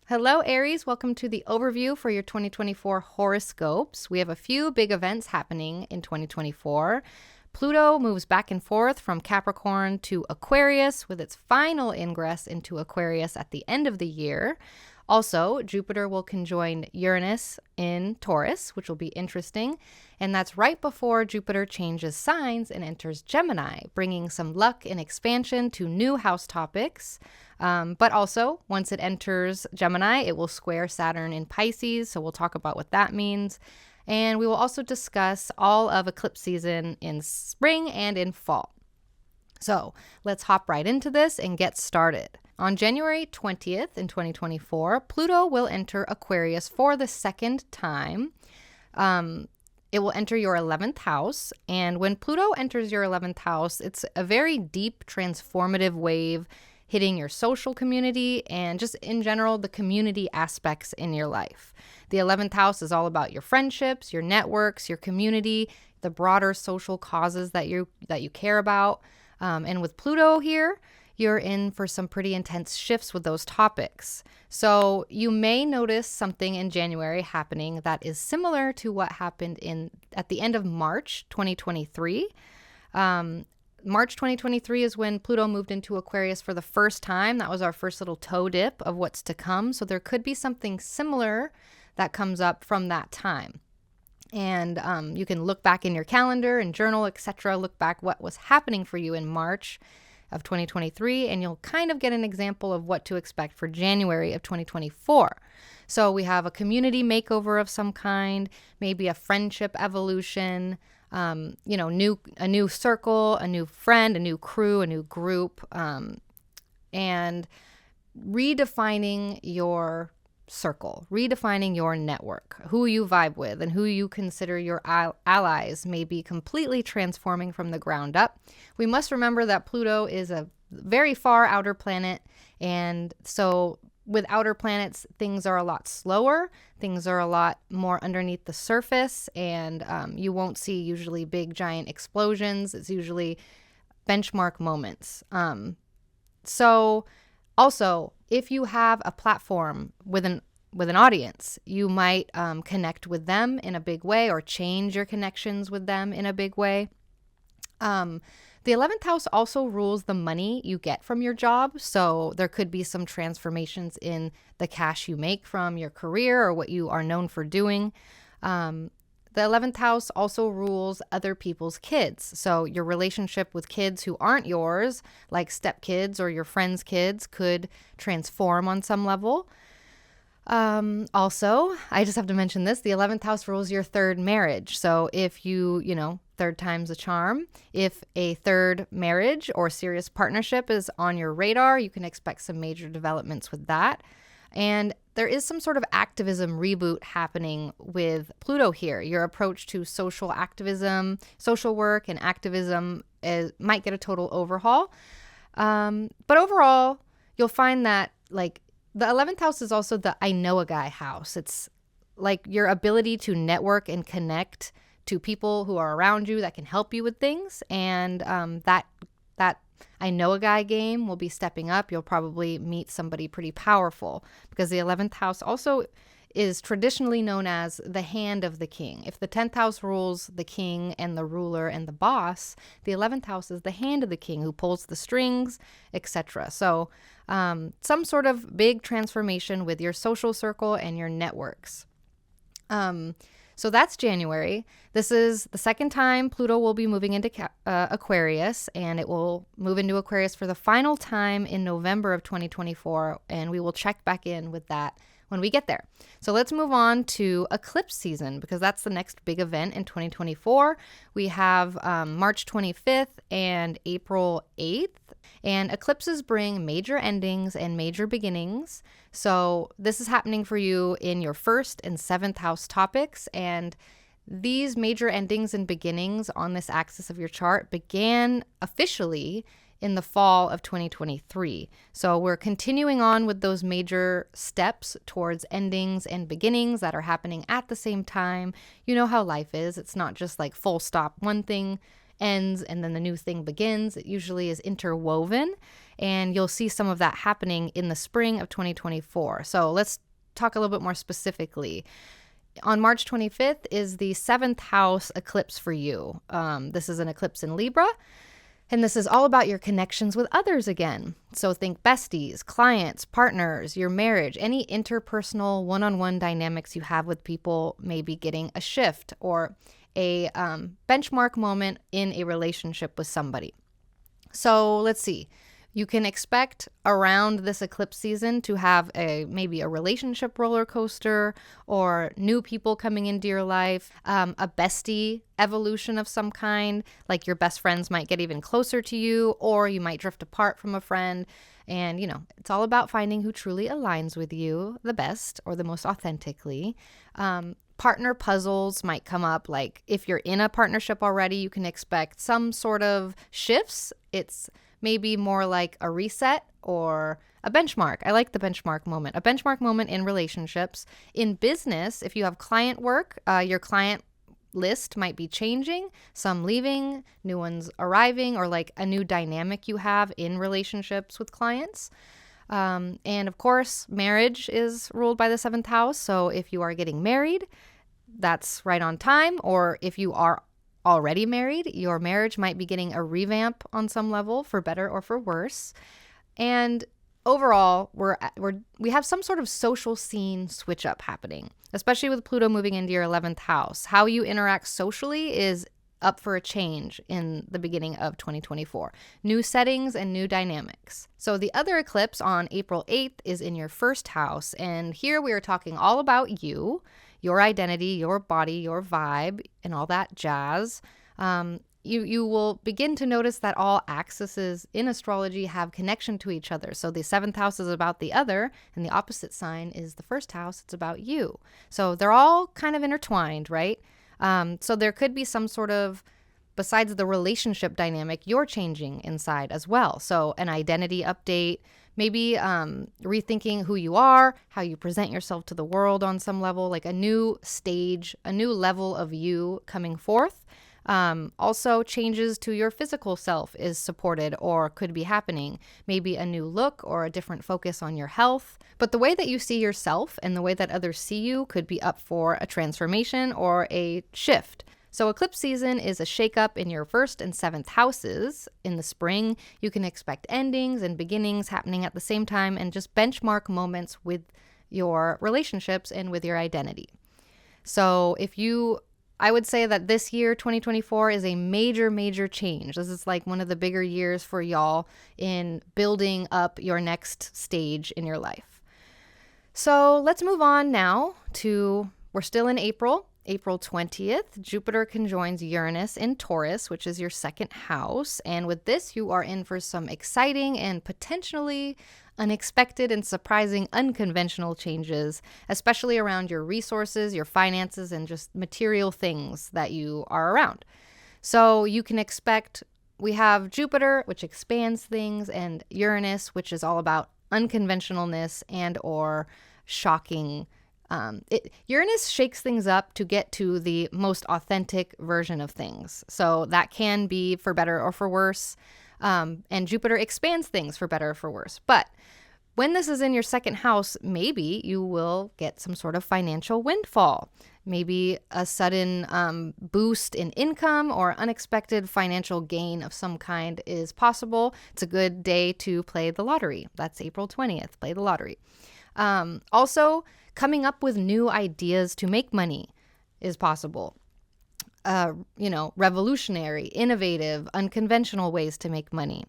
Hello, Aries. Welcome to the overview for your 2024 horoscopes. We have a few big events happening in 2024. Pluto moves back and forth from Capricorn to Aquarius with its final ingress into Aquarius at the end of the year. Also, Jupiter will conjoin Uranus in Taurus, which will be interesting. And that's right before Jupiter changes signs and enters Gemini, bringing some luck and expansion to new house topics. But also, once it enters Gemini, it will square Saturn in Pisces. So we'll talk about what that means. And we will also discuss all of eclipse season in spring and in fall. So let's hop right into this and get started. On January 20th in 2024, Pluto will enter Aquarius for the second time. It will enter your 11th house. And when Pluto enters your 11th house, it's a very deep, transformative wave hitting your social community and just in general, the community aspects in your life. The 11th house is all about your friendships, your networks, your community, the broader social causes that you care about. And with Pluto here, you're in for some pretty intense shifts with those topics. So you may notice something in January happening that is similar to what happened at the end of March 2023. March 2023 is when Pluto moved into Aquarius for the first time. That was our first little toe dip of what's to come. So there could be something similar that comes up from that time. And you can look back in your calendar and journal, etc. Look back what was happening for you in March of 2023, and you'll kind of get an example of what to expect for January of 2024. So we have a community makeover of some kind, maybe a friendship evolution, a new circle, a new friend, a new crew, a new group, and redefining your circle, redefining your network, who you vibe with and who you consider your allies may be completely transforming from the ground up. We must remember that Pluto is a very far outer planet, and so with outer planets, things are a lot slower, things are a lot more underneath the surface, and you won't see usually big giant explosions. It's usually benchmark moments. So also, if you have a platform with an audience, you might connect with them in a big way or change your connections with them in a big way. The 11th house also rules the money you get from your job. So there could be some transformations in the cash you make from your career or what you are known for doing. The 11th house also rules other people's kids. So your relationship with kids who aren't yours, like stepkids or your friends' kids, could transform on some level. Also, I just have to mention this, the 11th house rules your third marriage. So if third time's a charm. If a third marriage or serious partnership is on your radar, you can expect some major developments with that. And there is some sort of activism reboot happening with Pluto here. Your approach to social activism, social work, and activism might get a total overhaul. But overall, you'll find that the 11th house is also the I know a guy house. It's like your ability to network and connect to people who are around you that can help you with things. And that I know a guy game will be stepping up. You'll probably meet somebody pretty powerful because the 11th house also is traditionally known as the hand of the king. If the 10th house rules the king and the ruler and the boss, the 11th house is the hand of the king who pulls the strings, etc. So some sort of big transformation with your social circle and your networks. So that's January. This is the second time Pluto will be moving into Aquarius, and it will move into Aquarius for the final time in November of 2024, and we will check back in with that when we get there. So let's move on to eclipse season because that's the next big event in 2024. We have March 25th and April 8th. And eclipses bring major endings and major beginnings. So this is happening for you in your first and seventh house topics. And these major endings and beginnings on this axis of your chart began officially in the fall of 2023. So we're continuing on with those major steps towards endings and beginnings that are happening at the same time. You know how life is. It's not just like full stop, one thing ends and then the new thing begins. It usually is interwoven, and you'll see some of that happening in the spring of 2024. So let's talk a little bit more specifically. On March 25th is the 7th house eclipse for you. This is an eclipse in Libra. And this is all about your connections with others again. So think besties, clients, partners, your marriage, any interpersonal one-on-one dynamics you have with people may be getting a shift or a benchmark moment in a relationship with somebody. So let's see. You can expect around this eclipse season to have maybe a relationship roller coaster or new people coming into your life, a bestie evolution of some kind, like your best friends might get even closer to you, or you might drift apart from a friend. And, it's all about finding who truly aligns with you the best or the most authentically. Partner puzzles might come up. Like if you're in a partnership already, you can expect some sort of shifts. It's maybe more like a reset or a benchmark. I like the benchmark moment. A benchmark moment in relationships. In business, if you have client work, your client list might be changing, some leaving, new ones arriving, or like a new dynamic you have in relationships with clients. And of course, marriage is ruled by the 7th house. So if you are getting married, that's right on time. Or if you are already married, your marriage might be getting a revamp on some level, for better or for worse. And overall, we have some sort of social scene switch up happening, especially with Pluto moving into your 11th house. How you interact socially is up for a change in the beginning of 2024. New settings and new dynamics. So the other eclipse on April 8th is in your 1st house. And here we are talking all about you, your identity, your body, your vibe, and all that jazz. You will begin to notice that all axes in astrology have connection to each other. So the 7th house is about the other, and the opposite sign is the 1st house. It's about you. So they're all kind of intertwined, right? So there could be some sort of, besides the relationship dynamic, you're changing inside as well. So an identity update, maybe rethinking who you are, how you present yourself to the world on some level, like a new stage, a new level of you coming forth. Also, changes to your physical self is supported or could be happening. Maybe a new look or a different focus on your health. But the way that you see yourself and the way that others see you could be up for a transformation or a shift. So eclipse season is a shakeup in your 1st and 7th houses. In the spring, you can expect endings and beginnings happening at the same time and just benchmark moments with your relationships and with your identity. So I would say that this year, 2024, is a major, major change. This is like one of the bigger years for y'all in building up your next stage in your life. So let's move on now we're still in April 20th, Jupiter conjoins Uranus in Taurus, which is your 2nd house. And with this, you are in for some exciting and potentially unexpected and surprising unconventional changes, especially around your resources, your finances, and just material things that you are around. So you can expect, we have Jupiter, which expands things, and Uranus, which is all about unconventionalness and or shocking. Uranus shakes things up to get to the most authentic version of things. So that can be for better or for worse. And Jupiter expands things for better or for worse. But when this is in your 2nd house, maybe you will get some sort of financial windfall. Maybe a sudden boost in income or unexpected financial gain of some kind is possible. It's a good day to play the lottery. That's April 20th. Play the lottery. Also, coming up with new ideas to make money is possible. Revolutionary, innovative, unconventional ways to make money.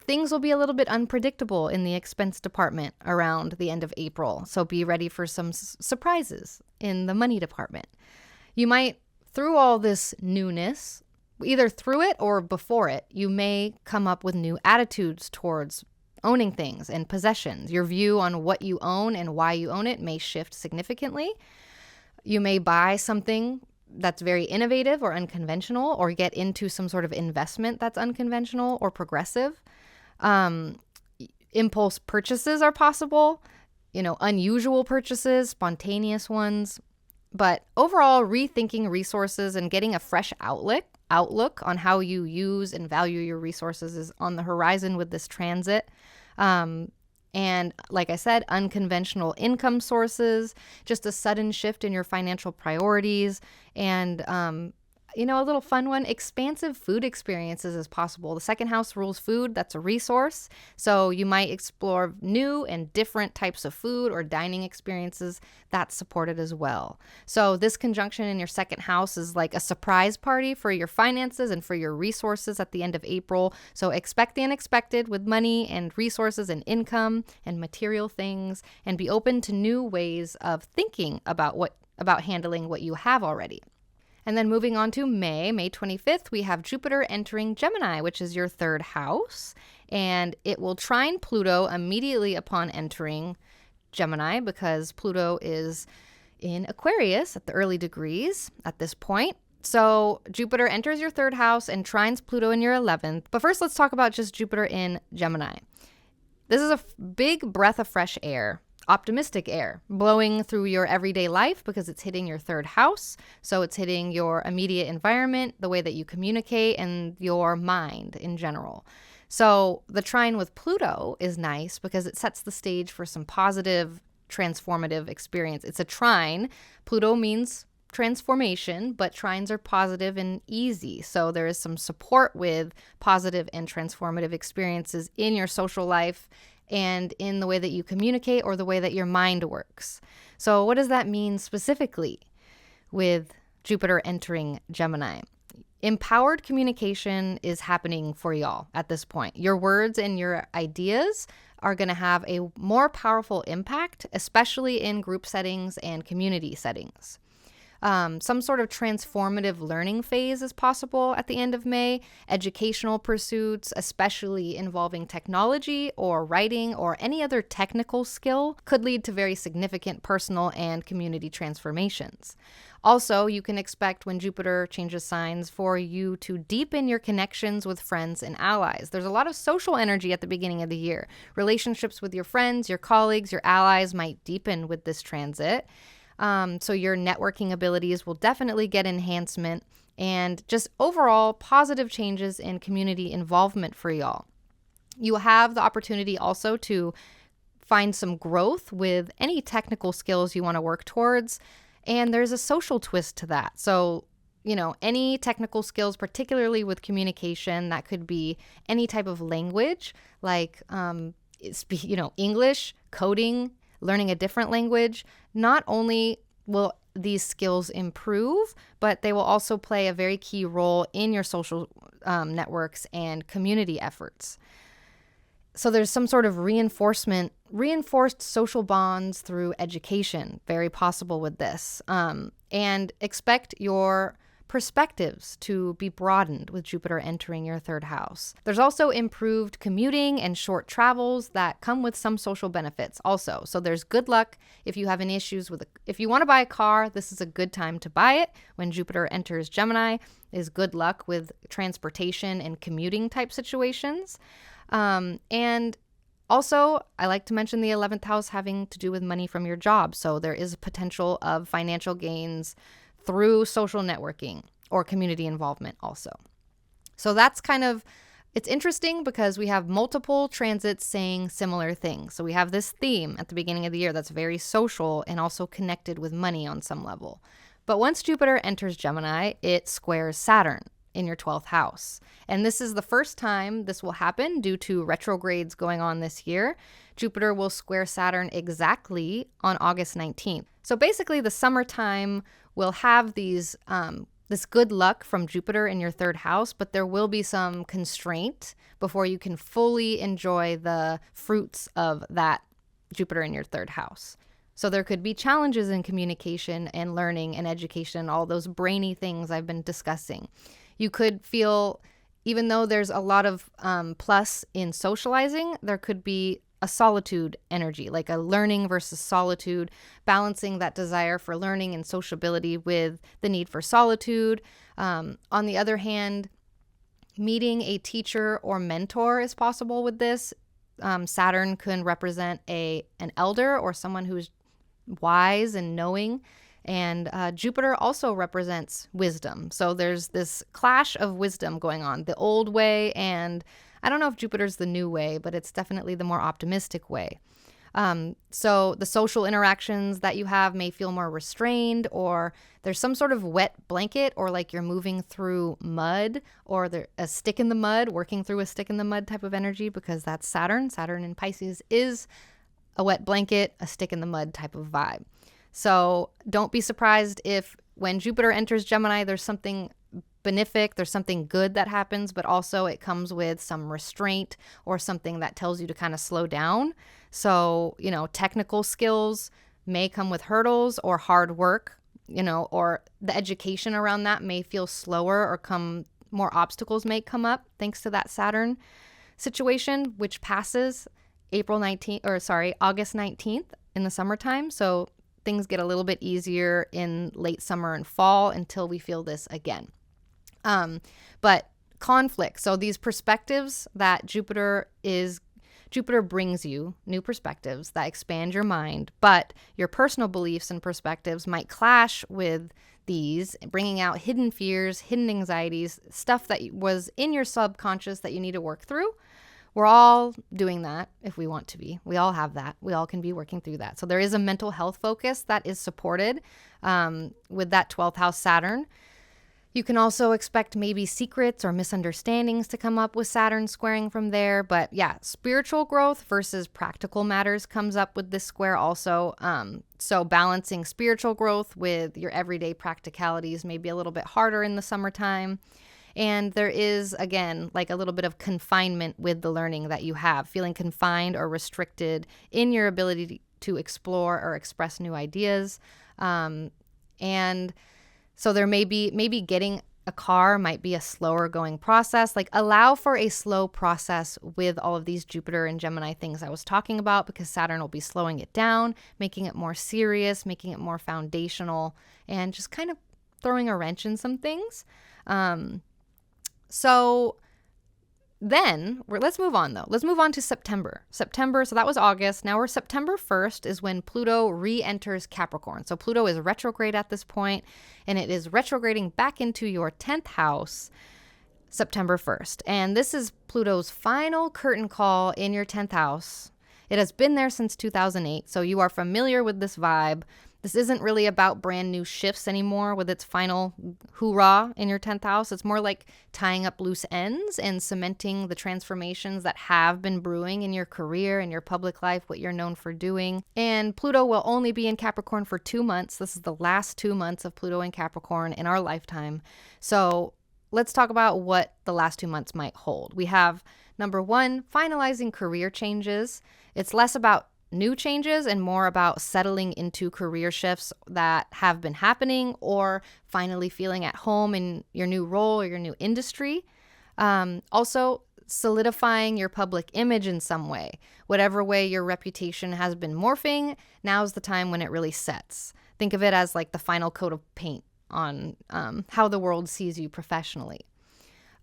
Things will be a little bit unpredictable in the expense department around the end of April, so be ready for some surprises in the money department. You might, through all this newness, either through it or before it, you may come up with new attitudes towards owning things and possessions. Your view on what you own and why you own it may shift significantly. You may buy something that's very innovative or unconventional, or get into some sort of investment that's unconventional or progressive. Impulse purchases are possible, unusual purchases, spontaneous ones. But overall, rethinking resources and getting a fresh outlook outlook on how you use and value your resources is on the horizon with this transit. And like I said, unconventional income sources, just a sudden shift in your financial priorities, and a little fun one, expansive food experiences is possible. The second house rules food. That's a resource. So you might explore new and different types of food or dining experiences. That's supported as well. So this conjunction in your second house is like a surprise party for your finances and for your resources at the end of April. So expect the unexpected with money and resources and income and material things, and be open to new ways of thinking about handling what you have already. And then moving on to May 25th, we have Jupiter entering Gemini, which is your third house. And it will trine Pluto immediately upon entering Gemini, because Pluto is in Aquarius at the early degrees at this point. So Jupiter enters your third house and trines Pluto in your 11th. But first, let's talk about just Jupiter in Gemini. This is a big breath of fresh air. Optimistic air blowing through your everyday life, because it's hitting your third house. So it's hitting your immediate environment, the way that you communicate, and your mind in general. So the trine with Pluto is nice because it sets the stage for some positive, transformative experience. It's a trine. Pluto means transformation, but trines are positive and easy. So there is some support with positive and transformative experiences in your social life and in the way that you communicate or the way that your mind works. So what does that mean specifically with Jupiter entering Gemini? Empowered communication is happening for y'all at this point. Your words and your ideas are going to have a more powerful impact, especially in group settings and community settings. Some sort of transformative learning phase is possible at the end of May. Educational pursuits, especially involving technology or writing or any other technical skill, could lead to very significant personal and community transformations. Also, you can expect when Jupiter changes signs for you to deepen your connections with friends and allies. There's a lot of social energy at the beginning of the year. Relationships with your friends, your colleagues, your allies might deepen with this transit. So your networking abilities will definitely get enhancement, and just overall positive changes in community involvement for y'all. You have the opportunity also to find some growth with any technical skills you want to work towards, and there's a social twist to that. So, any technical skills, particularly with communication, that could be any type of language, like, English, coding, learning a different language. Not only will these skills improve, but they will also play a very key role in your social networks and community efforts. So there's some sort of reinforced social bonds through education, very possible with this. And expect your perspectives to be broadened with Jupiter entering your third house. There's also improved commuting and short travels that come with some social benefits also. So there's good luck if you have any issues if you want to buy a car, this is a good time to buy it. When Jupiter enters Gemini is good luck with transportation and commuting type situations. And also, I like to mention the 11th house having to do with money from your job. So there is a potential of financial gains through social networking or community involvement also. So that's it's interesting because we have multiple transits saying similar things. So we have this theme at the beginning of the year that's very social and also connected with money on some level. But once Jupiter enters Gemini, it squares Saturn in your 12th house. And this is the first time this will happen due to retrogrades going on this year. Jupiter will square Saturn exactly on August 19th. So basically the summertime will have this good luck from Jupiter in your third house, but there will be some constraint before you can fully enjoy the fruits of that Jupiter in your third house. So there could be challenges in communication and learning and education, all those brainy things I've been discussing. You could feel, even though there's a lot of plus in socializing, there could be a solitude energy, like a learning versus solitude, balancing that desire for learning and sociability with the need for solitude. On the other hand, meeting a teacher or mentor is possible with this. Saturn can represent an elder or someone who's wise and knowing And Jupiter also represents wisdom. So there's this clash of wisdom going on, the old way, and I don't know if Jupiter's the new way, but it's definitely the more optimistic way. So the social interactions that you have may feel more restrained, or there's some sort of wet blanket, or like you're moving through mud, or a stick in the mud, working through a stick in the mud type of energy, because that's Saturn. Saturn in Pisces is a wet blanket, a stick in the mud type of vibe. So don't be surprised if when Jupiter enters Gemini, there's something benefic, there's something good that happens, but also it comes with some restraint or something that tells you to kind of slow down. So, technical skills may come with hurdles or hard work, or the education around that may feel slower, or more obstacles may come up thanks to that Saturn situation, which passes August 19th in the summertime. So things get a little bit easier in late summer and fall until we feel this again. But conflict. So these perspectives that Jupiter brings you, new perspectives that expand your mind, but your personal beliefs and perspectives might clash with these, bringing out hidden fears, hidden anxieties, stuff that was in your subconscious that you need to work through. We're all doing that if we want to be. We all have that. We all can be working through that. So there is a mental health focus that is supported with that 12th house Saturn. You can also expect maybe secrets or misunderstandings to come up with Saturn squaring from there. But yeah, spiritual growth versus practical matters comes up with this square also. So balancing spiritual growth with your everyday practicalities may be a little bit harder in the summertime. And there is, again, like a little bit of confinement with the learning that you have, feeling confined or restricted in your ability to explore or express new ideas. And so there maybe getting a car might be a slower going process. Like, allow for a slow process with all of these Jupiter and Gemini things I was talking about, because Saturn will be slowing it down, making it more serious, making it more foundational, and just kind of throwing a wrench in some things. So then let's move on though. Let's move on to September. So that was August. Now we're September 1st is when Pluto re-enters Capricorn. So Pluto is retrograde at this point, and it is retrograding back into your 10th house September 1st. And this is Pluto's final curtain call in your 10th house. It has been there since 2008, so you are familiar with this vibe. This isn't really about brand new shifts anymore with its final hoorah in your 10th house. It's more like tying up loose ends and cementing the transformations that have been brewing in your career and your public life, what you're known for doing. And Pluto will only be in Capricorn for 2 months. This is the last 2 months of Pluto in Capricorn in our lifetime. So let's talk about what the last 2 months might hold. We have, number one, finalizing career changes. It's less about new changes and more about settling into career shifts that have been happening, or finally feeling at home in your new role or your new industry. Also, solidifying your public image in some way. Whatever way your reputation has been morphing, now's the time when it really sets. Think of it as like the final coat of paint on how the world sees you professionally.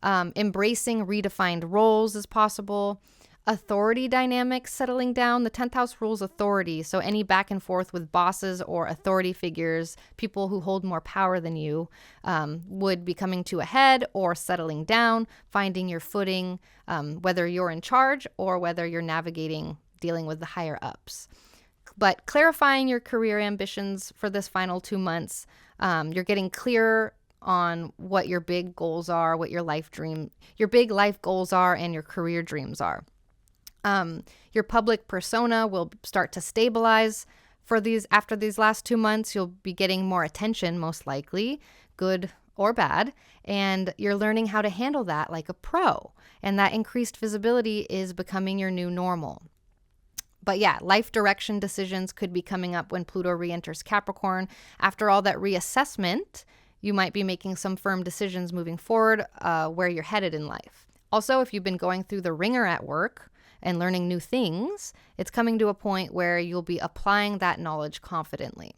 Embracing redefined roles is possible. Authority dynamics settling down. The 10th house rules authority. So any back and forth with bosses or authority figures, people who hold more power than you, would be coming to a head or settling down, finding your footing, whether you're in charge or whether you're navigating, dealing with the higher ups. But clarifying your career ambitions for this final 2 months, you're getting clearer on what your big goals are, what your big life goals are, and your career dreams are. Your public persona will start to stabilize after these last 2 months. You'll be getting more attention, most likely, good or bad, and you're learning how to handle that like a pro. And that increased visibility is becoming your new normal. But yeah, life direction decisions could be coming up when Pluto re-enters Capricorn. After all that reassessment, you might be making some firm decisions moving forward, where you're headed in life. Also, if you've been going through the ringer at work and learning new things, it's coming to a point where you'll be applying that knowledge confidently.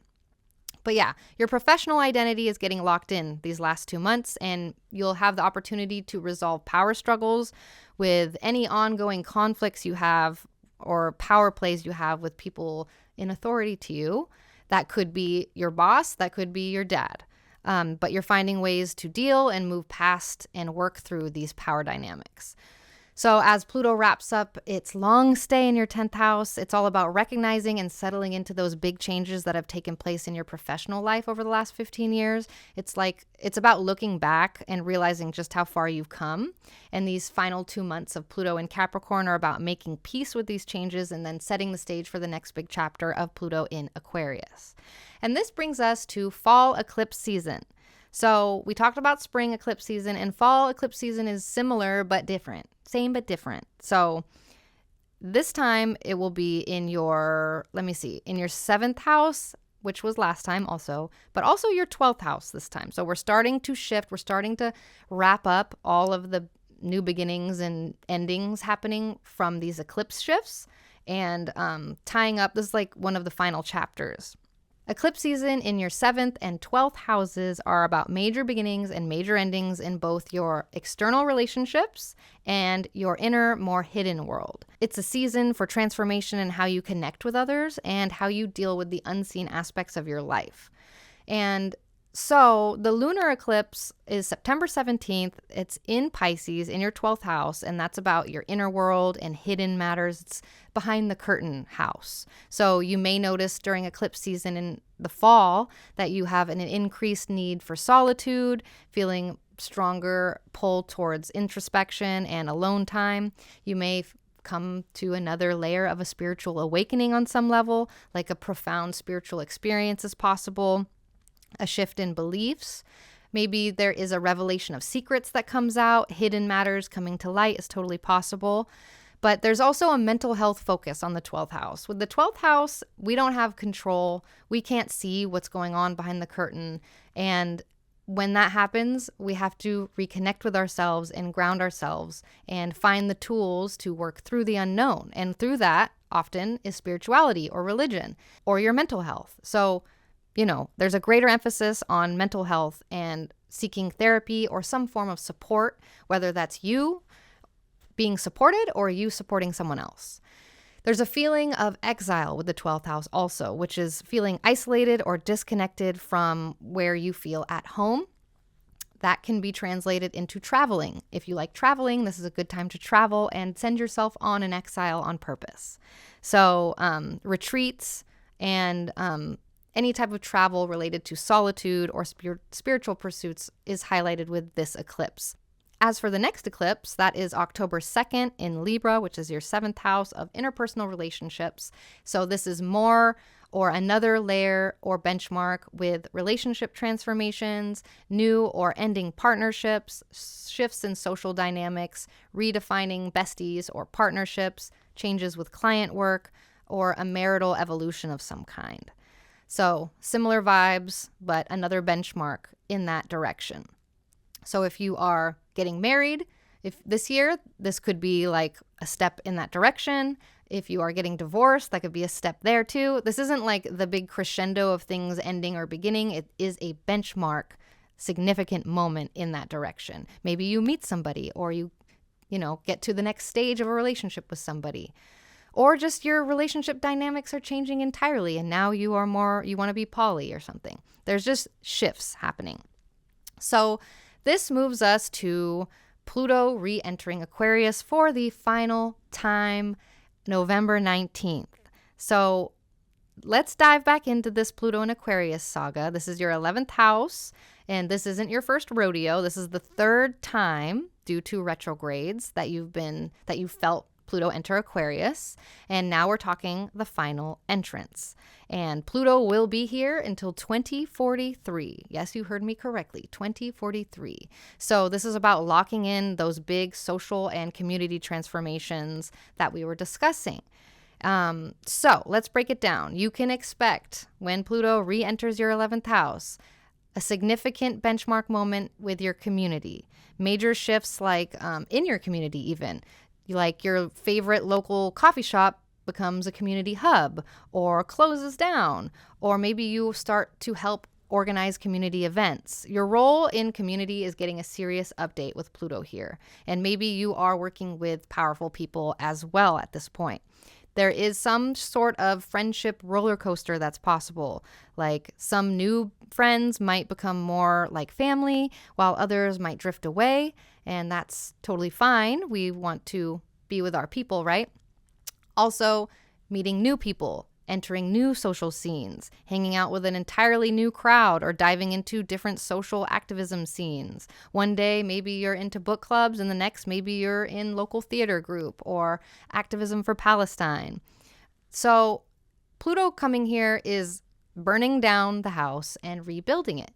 But yeah, your professional identity is getting locked in these last 2 months, and you'll have the opportunity to resolve power struggles with any ongoing conflicts you have or power plays you have with people in authority to you. That could be your boss, that could be your dad. But you're finding ways to deal and move past and work through these power dynamics. So as Pluto wraps up its long stay in your 10th house, it's all about recognizing and settling into those big changes that have taken place in your professional life over the last 15 years. It's about looking back and realizing just how far you've come. And these final 2 months of Pluto in Capricorn are about making peace with these changes and then setting the stage for the next big chapter of Pluto in Aquarius. And this brings us to fall eclipse season. So we talked about spring eclipse season, and fall eclipse season is similar but different. Same but different. So this time it will be in your, in your 7th house, which was last time also, but also your 12th house this time. So we're starting to shift. We're starting to wrap up all of the new beginnings and endings happening from these eclipse shifts and tying up. This is like one of the final chapters. Eclipse season in your 7th and 12th houses are about major beginnings and major endings in both your external relationships and your inner, more hidden world. It's a season for transformation in how you connect with others and how you deal with the unseen aspects of your life. And so the lunar eclipse is September 17th. It's in Pisces in your 12th house, and that's about your inner world and hidden matters. It's behind the curtain house. So you may notice during eclipse season in the fall that you have an increased need for solitude, feeling stronger pull towards introspection and alone time. You may come to another layer of a spiritual awakening on some level, like a profound spiritual experience is possible. A shift in beliefs. Maybe there is a revelation of secrets that comes out. Hidden matters coming to light is totally possible. But there's also a mental health focus on the 12th house. With the 12th house, we don't have control. We can't see what's going on behind the curtain. And when that happens, we have to reconnect with ourselves and ground ourselves and find the tools to work through the unknown. And through that, often, is spirituality or religion or your mental health. So there's a greater emphasis on mental health and seeking therapy or some form of support, whether that's you being supported or you supporting someone else. There's a feeling of exile with the 12th house also, which is feeling isolated or disconnected from where you feel at home. That can be translated into traveling. If you like traveling, this is a good time to travel and send yourself on an exile on purpose. So retreats and any type of travel related to solitude or spiritual pursuits is highlighted with this eclipse. As for the next eclipse, that is October 2nd in Libra, which is your 7th house of interpersonal relationships. So this is more or another layer or benchmark with relationship transformations, new or ending partnerships, shifts in social dynamics, redefining besties or partnerships, changes with client work, or a marital evolution of some kind. So similar vibes, but another benchmark in that direction. So if you are getting married, if this year, this could be like a step in that direction. If you are getting divorced, that could be a step there too. This isn't like the big crescendo of things ending or beginning. It is a benchmark, significant moment in that direction. Maybe you meet somebody or you get to the next stage of a relationship with somebody. Or just your relationship dynamics are changing entirely and now you want to be poly or something. There's just shifts happening. So this moves us to Pluto re-entering Aquarius for the final time, November 19th. So let's dive back into this Pluto and Aquarius saga. This is your 11th house, and this isn't your first rodeo. This is the third time due to retrogrades that you felt Pluto enter Aquarius, and now we're talking the final entrance. And Pluto will be here until 2043. Yes, you heard me correctly, 2043. So this is about locking in those big social and community transformations that we were discussing. So let's break it down. You can expect when Pluto re-enters your 11th house, a significant benchmark moment with your community, major shifts like in your community even. Like your favorite local coffee shop becomes a community hub or closes down, or maybe you start to help organize community events. Your role in community is getting a serious update with Pluto here, and maybe you are working with powerful people as well at this point. There is some sort of friendship roller coaster that's possible. Like some new friends might become more like family, while others might drift away. And that's totally fine. We want to be with our people, right? Also, meeting new people, entering new social scenes, hanging out with an entirely new crowd, or diving into different social activism scenes. One day, maybe you're into book clubs, and the next, maybe you're in local theater group or activism for Palestine. So Pluto coming here is burning down the house and rebuilding it.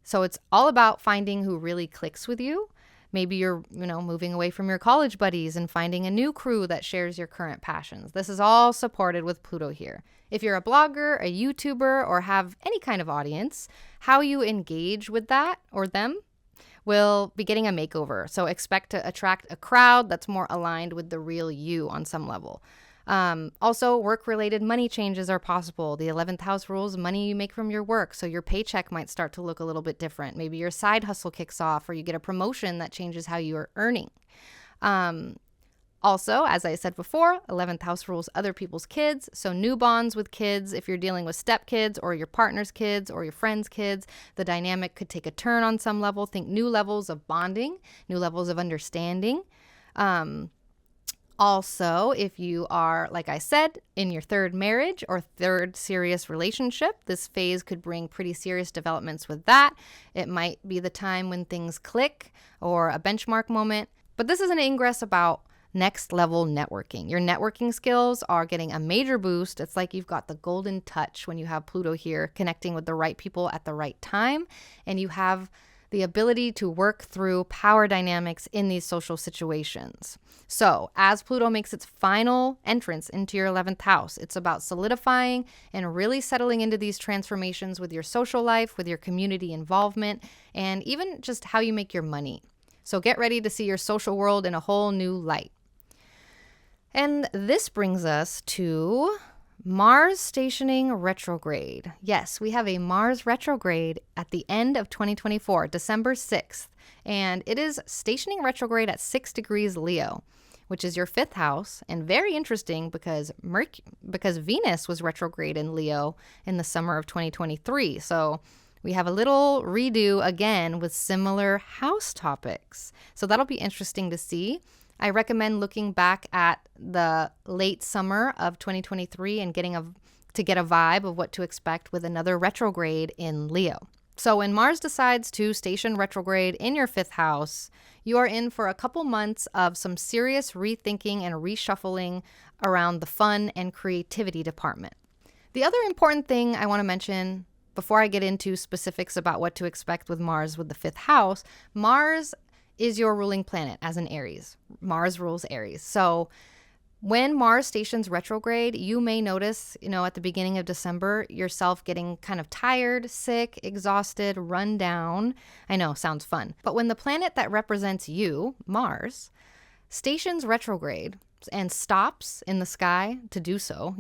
So it's all about finding who really clicks with you. Maybe you're, moving away from your college buddies and finding a new crew that shares your current passions. This is all supported with Pluto here. If you're a blogger, a YouTuber, or have any kind of audience, how you engage with that or them will be getting a makeover. So expect to attract a crowd that's more aligned with the real you on some level. Also, work-related money changes are possible. The 11th house rules money you make from your work, so your paycheck might start to look a little bit different. Maybe your side hustle kicks off, or you get a promotion that changes how you are earning. Also, as I said before, 11th house rules other people's kids, so new bonds with kids. If you're dealing with stepkids or your partner's kids or your friend's kids, the dynamic could take a turn on some level. Think new levels of bonding, new levels of understanding. Also, if you are, like I said, in your third marriage or third serious relationship, this phase could bring pretty serious developments with that. It might be the time when things click or a benchmark moment. But this is an ingress about next level networking. Your networking skills are getting a major boost. It's like you've got the golden touch when you have Pluto here, connecting with the right people at the right time, and you have the ability to work through power dynamics in these social situations. So as Pluto makes its final entrance into your 11th house, it's about solidifying and really settling into these transformations with your social life, with your community involvement, and even just how you make your money. So get ready to see your social world in a whole new light. And this brings us to Mars stationing retrograde. Yes, we have a Mars retrograde at the end of 2024, December 6th, and it is stationing retrograde at 6 degrees Leo, which is your 5th house, and very interesting because Venus was retrograde in Leo in the summer of 2023. So we have a little redo again with similar house topics. So that'll be interesting to see. I recommend looking back at the late summer of 2023 and to get a vibe of what to expect with another retrograde in Leo. So when Mars decides to station retrograde in your 5th house, you are in for a couple months of some serious rethinking and reshuffling around the fun and creativity department. The other important thing I want to mention before I get into specifics about what to expect with Mars with the 5th house, Mars is your ruling planet as an Aries. Mars rules Aries. So when Mars stations retrograde, you may notice, at the beginning of December, yourself getting kind of tired, sick, exhausted, run down. I know, sounds fun. But when the planet that represents you, Mars, stations retrograde and stops in the sky to do so,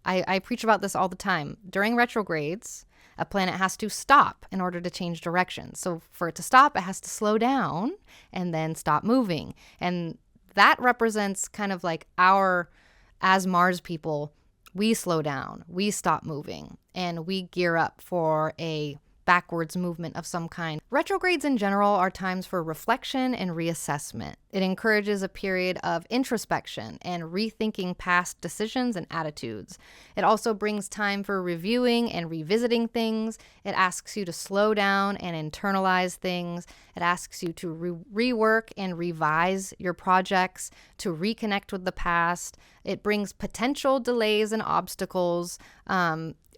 I preach about this all the time. During retrogrades, a planet has to stop in order to change direction. So for it to stop, it has to slow down and then stop moving. And that represents kind of like as Mars people, we slow down, we stop moving, and we gear up for a backwards movement of some kind. Retrogrades in general are times for reflection and reassessment. It encourages a period of introspection and rethinking past decisions and attitudes. It also brings time for reviewing and revisiting things. It asks you to slow down and internalize things. It asks you to rework and revise your projects, to reconnect with the past. It brings potential delays and obstacles,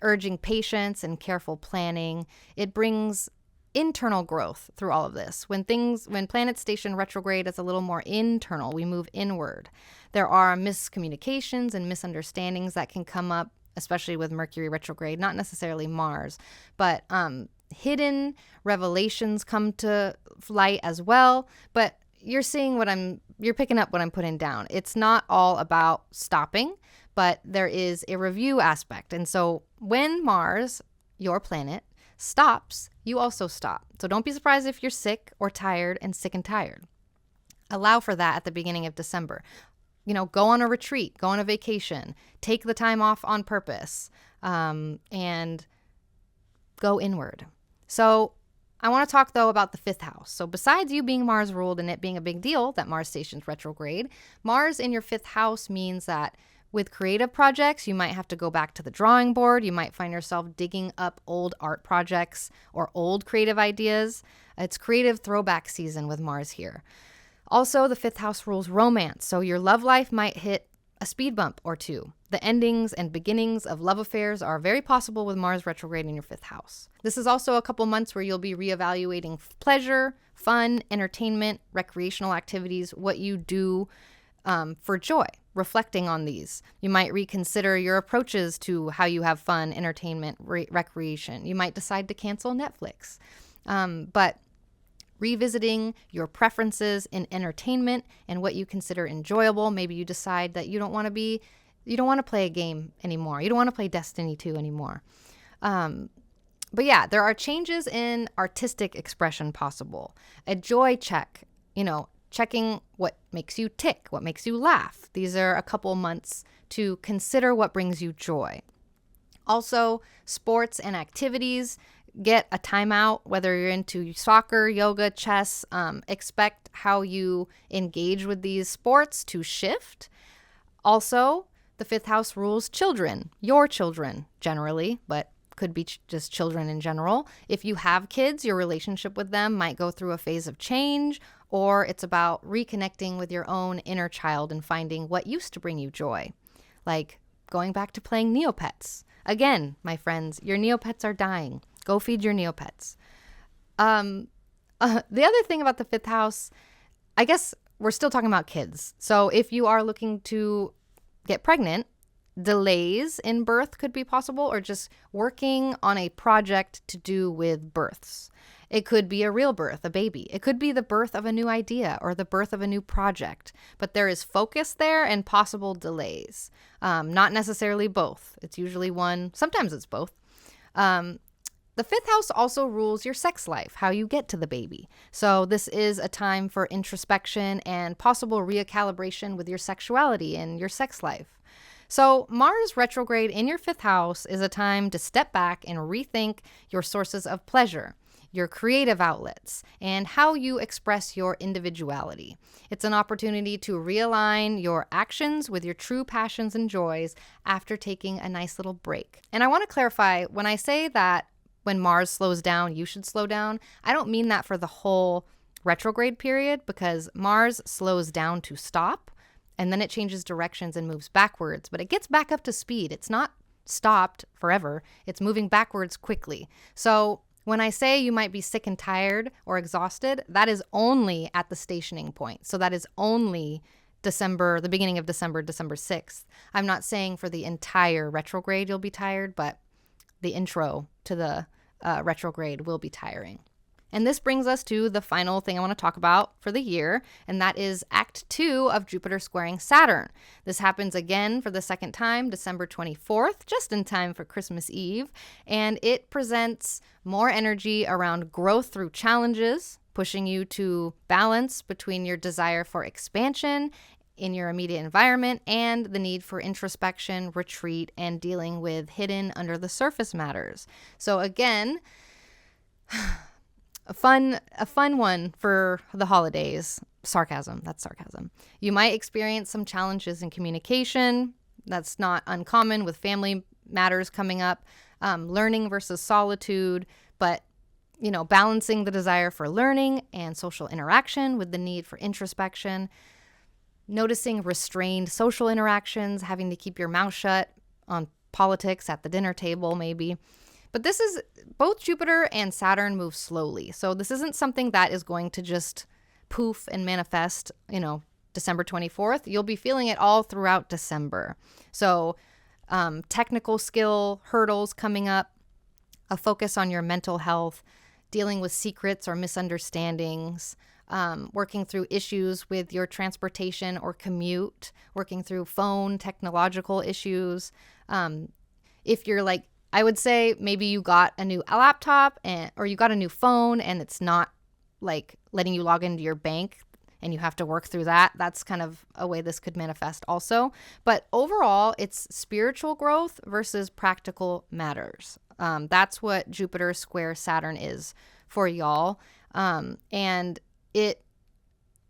urging patience and careful planning. It brings internal growth through all of this. When planets station retrograde, it's a little more internal. We move inward. There are miscommunications and misunderstandings that can come up, especially with Mercury retrograde, not necessarily Mars, but hidden revelations come to light as well. But you're picking up what I'm putting down. It's not all about stopping, but there is a review aspect. And so when Mars, your planet, stops, you also stop. So don't be surprised if you're sick or tired and sick and tired. Allow for that at the beginning of December. go on a retreat, go on a vacation, take the time off on purpose, and go inward. So I want to talk, though, about the fifth house. So besides you being Mars ruled and it being a big deal that Mars stations retrograde, Mars in your fifth house means that with creative projects, you might have to go back to the drawing board. You might find yourself digging up old art projects or old creative ideas. It's creative throwback season with Mars here. Also, the fifth house rules romance, so your love life might hit a speed bump or two. The endings and beginnings of love affairs are very possible with Mars retrograde in your fifth house. This is also a couple months where you'll be reevaluating pleasure, fun, entertainment, recreational activities, what you do for joy, reflecting on these. You might reconsider your approaches to how you have fun, entertainment, recreation. You might decide to cancel Netflix. But revisiting your preferences in entertainment and what you consider enjoyable. Maybe you decide that you don't want to play a game anymore. You don't want to play Destiny 2 anymore. But yeah, there are changes in artistic expression possible. A joy check, checking what makes you tick, what makes you laugh. These are a couple months to consider what brings you joy. Also, sports and activities. Get a timeout, whether you're into soccer, yoga, chess. Expect how you engage with these sports to shift. Also, the fifth house rules children, your children generally, but could be just children in general. If you have kids, your relationship with them might go through a phase of change, or it's about reconnecting with your own inner child and finding what used to bring you joy, like going back to playing Neopets. Again, my friends, your Neopets are dying. Go feed your Neopets. The other thing about the fifth house, I guess we're still talking about kids. So if you are looking to get pregnant, delays in birth could be possible, or just working on a project to do with births. It could be a real birth, a baby. It could be the birth of a new idea or the birth of a new project. But there is focus there and possible delays. Not necessarily both. It's usually one. Sometimes it's both. The fifth house also rules your sex life, how you get to the baby. So this is a time for introspection and possible recalibration with your sexuality and your sex life. So Mars retrograde in your fifth house is a time to step back and rethink your sources of pleasure, your creative outlets, and how you express your individuality. It's an opportunity to realign your actions with your true passions and joys after taking a nice little break. And I want to clarify, when I say that when Mars slows down, you should slow down, I don't mean that for the whole retrograde period, because Mars slows down to stop, and then it changes directions and moves backwards, but it gets back up to speed. It's not stopped forever. It's moving backwards quickly. So when I say you might be sick and tired or exhausted, that is only at the stationing point. So that is only December, the beginning of December, December 6th. I'm not saying for the entire retrograde you'll be tired, but the intro to the retrograde will be tiring. And this brings us to the final thing I want to talk about for the year, and that is Act 2 of Jupiter squaring Saturn. This happens again for the second time, December 24th, just in time for Christmas Eve, and it presents more energy around growth through challenges, pushing you to balance between your desire for expansion in your immediate environment and the need for introspection, retreat, and dealing with hidden under the surface matters. So again, a fun one for the holidays. Sarcasm, that's sarcasm. You might experience some challenges in communication. That's not uncommon with family matters coming up. Learning versus solitude, but balancing the desire for learning and social interaction with the need for introspection. Noticing restrained social interactions, having to keep your mouth shut on politics at the dinner table maybe. But this is, both Jupiter and Saturn move slowly. So this isn't something that is going to just poof and manifest, December 24th. You'll be feeling it all throughout December. So technical skill hurdles coming up, a focus on your mental health, dealing with secrets or misunderstandings, working through issues with your transportation or commute, working through phone technological issues. If you're like, I would say maybe you got a new laptop or you got a new phone and it's not like letting you log into your bank and you have to work through that. That's kind of a way this could manifest also. But overall, it's spiritual growth versus practical matters. That's what Jupiter square Saturn is for y'all. And it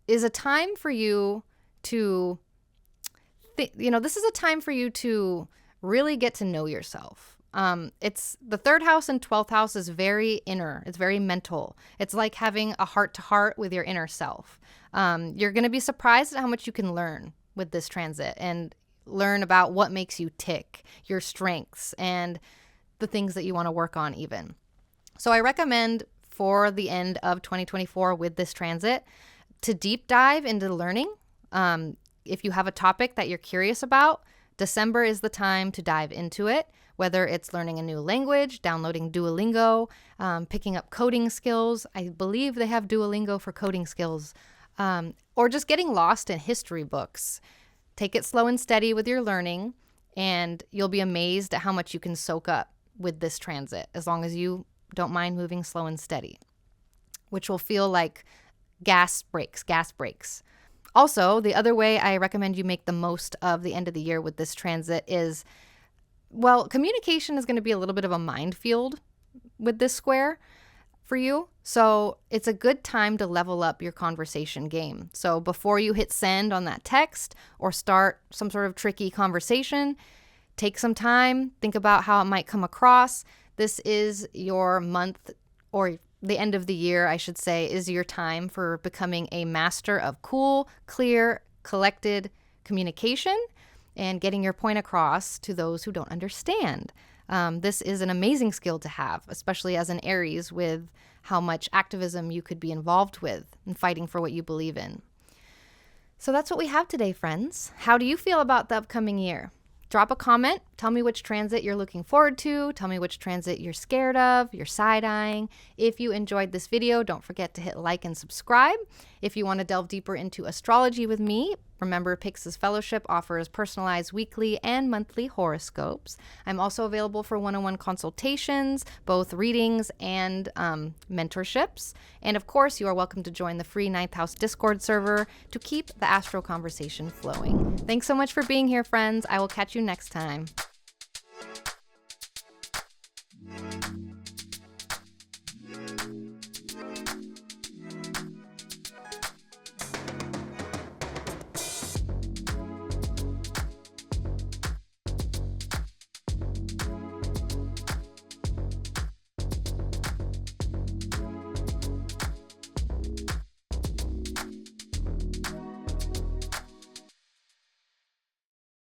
is a time for you to, this is a time for you to really get to know yourself. It's the 3rd house and 12th house is very inner. It's very mental. It's like having a heart to heart with your inner self. You're going to be surprised at how much you can learn with this transit and learn about what makes you tick, your strengths, and the things that you want to work on even. So I recommend for the end of 2024 with this transit to deep dive into learning. If you have a topic that you're curious about, December is the time to dive into it, whether it's learning a new language, downloading Duolingo, picking up coding skills. I believe they have Duolingo for coding skills, or just getting lost in history books. Take it slow and steady with your learning, and you'll be amazed at how much you can soak up with this transit, as long as you don't mind moving slow and steady, which will feel like gas breaks. Also, the other way I recommend you make the most of the end of the year with this transit is, well, communication is going to be a little bit of a minefield with this square for you. So it's a good time to level up your conversation game. So before you hit send on that text or start some sort of tricky conversation, take some time, think about how it might come across. This is your month, or the end of the year, I should say, is your time for becoming a master of cool, clear, collected communication and getting your point across to those who don't understand. This is an amazing skill to have, especially as an Aries, with how much activism you could be involved with and fighting for what you believe in. So that's what we have today, friends. How do you feel about the upcoming year? Drop a comment. Tell me which transit you're looking forward to. Tell me which transit you're scared of, you're side-eyeing. If you enjoyed this video, don't forget to hit like and subscribe. If you want to delve deeper into astrology with me, remember Pyxis Fellowship offers personalized weekly and monthly horoscopes. I'm also available for one-on-one consultations, both readings and mentorships. And of course, you are welcome to join the free 9th House Discord server to keep the astro conversation flowing. Thanks so much for being here, friends. I will catch you next time.